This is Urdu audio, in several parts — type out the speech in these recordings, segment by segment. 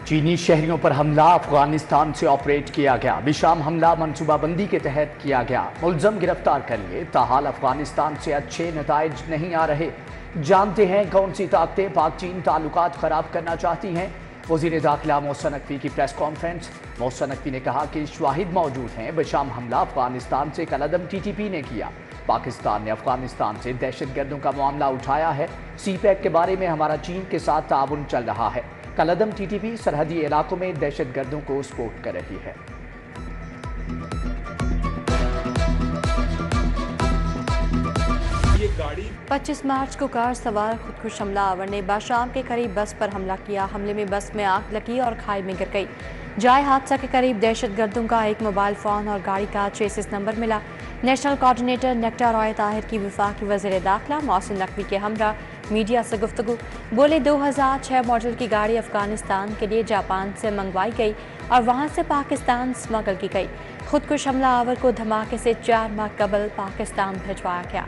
چینی شہریوں پر حملہ افغانستان سے آپریٹ کیا گیا۔ بشام حملہ منصوبہ بندی کے تحت کیا گیا۔ ملزم گرفتار کر لیے، تاحال افغانستان سے اچھے نتائج نہیں آ رہے۔ جانتے ہیں کون سی طاقتیں پاک چین تعلقات خراب کرنا چاہتی ہیں؟ وزیر داخلہ محسن نقوی کی پریس کانفرنس۔ محسن نقوی نے کہا کہ شواہد موجود ہیں، بشام حملہ افغانستان سے کالعدم ٹی ٹی پی نے کیا۔ پاکستان نے افغانستان سے دہشت گردوں کا معاملہ اٹھایا ہے۔ سی پیک کے بارے میں ہمارا چین کے ساتھ تعاون چل رہا ہے۔ کالعدم ٹی ٹی پی سرحدی علاقوں میں دہشت گردوں کو سپورٹ کر رہی ہے۔ 25 مارچ کو کار سوار خودکش حملہ آور نے باشام کے قریب بس پر حملہ کیا۔ حملے میں بس میں آگ لگی اور کھائی میں گر گئی۔ جائے حادثہ کے قریب دہشت گردوں کا ایک موبائل فون اور گاڑی کا چیسس نمبر ملا۔ نیشنل کوارڈینیٹر نیکٹا رائے طاہر کی وفاقی وزیر داخلہ محسن نقوی کے ہمراہ میڈیا سے گفتگو۔ بولے 2006 ماڈل کی گاڑی افغانستان کے لیے جاپان سے منگوائی گئی اور وہاں سے پاکستان سمگل کی گئی۔ خودکش حملہ آور کو دھماکے سے 4 ماہ قبل پاکستان بھجوایا گیا۔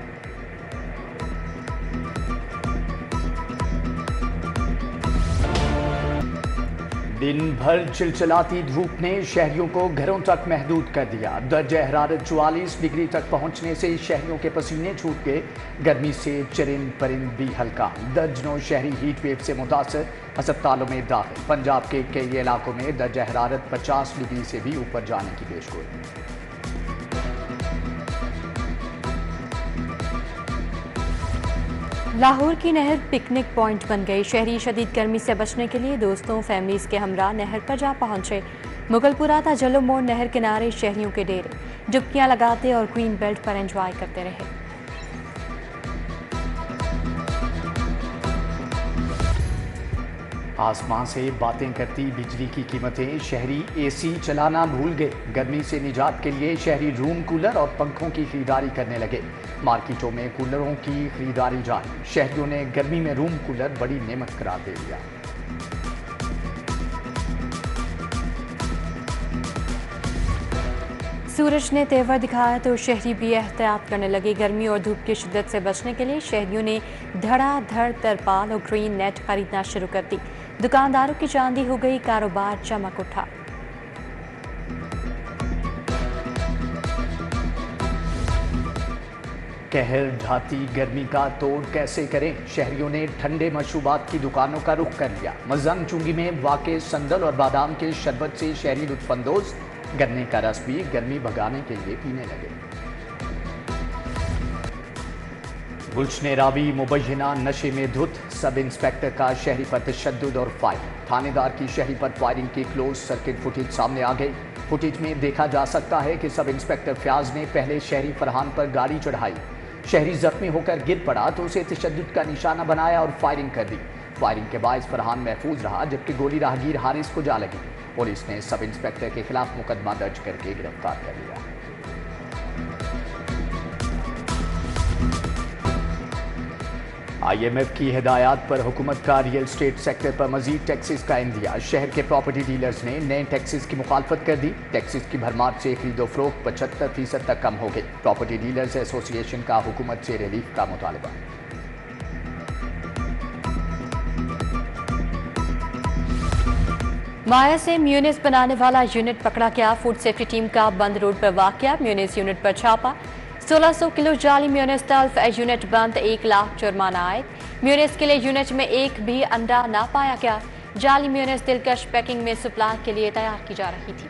دن بھر چلچلاتی دھوپ نے شہریوں کو گھروں تک محدود کر دیا۔ درجہ حرارت 44 ڈگری تک پہنچنے سے شہریوں کے پسینے چھوٹ گئے۔ گرمی سے چرند پرند بھی ہلکا۔ درجنوں شہری ہیٹ ویو سے متاثر، ہسپتالوں میں داخل۔ پنجاب کے کئی علاقوں میں درجہ حرارت 50 ڈگری سے بھی اوپر جانے کی پیشگوئی۔ لاہور کی نہر پکنک پوائنٹ بن گئی۔ شہری شدید گرمی سے بچنے کے لیے دوستوں فیملیز کے ہمراہ نہر پر جا پہنچے۔ مغل پورہ تا جلو موڑ نہر کنارے شہریوں کے ڈیرے، ڈبکیاں لگاتے اور گرین بیلٹ پر انجوائے کرتے رہے۔ آسمان سے باتیں کرتی بجلی کی قیمتیں، شہری اے سی چلانا بھول گئے۔ گرمی سے نجات کے لیے شہری روم کولر اور پنکھوں کی خریداری کرنے لگے۔ مارکیٹوں میں کولروں کی خریداری جاری۔ شہریوں نے گرمی میں روم کولر بڑی نعمت قرار دے دیا۔ سورج نے تیور دکھایا تو شہری بھی احتیاط کرنے لگے۔ گرمی اور دھوپ کی شدت سے بچنے کے لیے شہریوں نے دھڑا دھڑ ترپال اور گرین نیٹ خریدنا شروع کر دی۔ دکانداروں کی چاندی ہو گئی، کاروبار چمک اٹھا۔ قہر ڈھاتی گرمی کا توڑ کیسے کریں؟ شہریوں نے ٹھنڈے مشروبات کی دکانوں کا رخ کر لیا۔ مزنگ چنگی میں واقع سندل اور بادام کے شربت سے شہری لطف اندوز۔ گنے کا رس بھی گرمی بھگانے کے لیے پینے لگے۔ گلشن راوی مبینہ نشے میں دھت، سب انسپیکٹر کا شہری پر تشدد اور فائرنگ۔ تھانے دار کی شہری پر فائرنگ کی کلوز سرکٹ فوٹیج سامنے آ گئی۔ فوٹیج میں دیکھا جا سکتا ہے کہ سب انسپیکٹر فیاض نے پہلے شہری فرحان پر گاڑی چڑھائی۔ شہری زخمی ہو کر گر پڑا تو اسے تشدد کا نشانہ بنایا اور فائرنگ کر دی۔ فائرنگ کے باعث فرحان محفوظ رہا، جبکہ گولی راہگیر حارث کو جا لگی۔ پولیس نے سب انسپیکٹر کے خلاف مقدمہ درج کر کے گرفتار کر لیا۔ آئی ایم ایف کی ہدایات پر حکومت کا ریئل اسٹیٹ سیکٹر پر مزید ٹیکسز کا اندیا۔ شہر کے پراپرٹی ڈیلرز نے نئے ٹیکسز کی مخالفت کر دی۔ ٹیکسز کی بھرمار سے خرید و فروخت 75% تک کم ہو گئی۔ پراپرٹی ڈیلرز ایسوسی ایشن کا حکومت سے ریلیف کا مطالبہ۔ مایا سے میونیز بنانے والا یونٹ پکڑا گیا۔ فوڈ سیفٹی ٹیم کا بند روڈ پر واقع میونیز یونٹ پر چھاپا۔ 1600 کلو جعلی میونیز تلف، یونٹ بند، 1 لاکھ جرمانہ عائد۔ میونیز کے لیے یونٹ میں ایک بھی انڈا نہ پایا گیا۔ جعلی میونیز دلکش پیکنگ میں سپلائی کے لیے تیار کی جا رہی تھی۔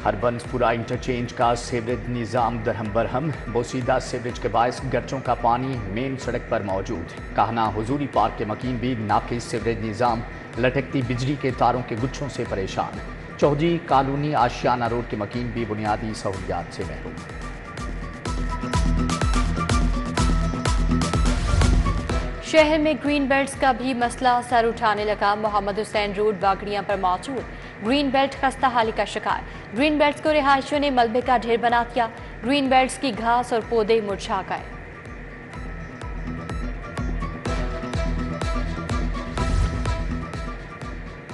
ہربنس پورا انٹرچینج کا سیوریج نظام درہم برہم۔ بوسیدہ سیوریج کے باعث گرچوں کا پانی مین سڑک پر موجود۔ کہنا حضوری پارک کے مکین بھی ناقص سیوریج نظام، لٹکتی بجلی کے تاروں کے گچھوں سے پریشان۔ چودھری کالونی آشیانہ روڈ کے مکین بھی بنیادی سہولیات سے محروم۔ شہر میں گرین بیلٹس کا بھی مسئلہ سر اٹھانے لگا۔ محمد حسین روڈ باگڑیاں پر موجود گرین بیلٹ خستہ حالی کا شکار۔ گرین بیلٹس کو رہائشیوں نے ملبے کا ڈھیر بنا دیا۔ گرین بیلٹس کی گھاس اور پودے مرجھا گئے۔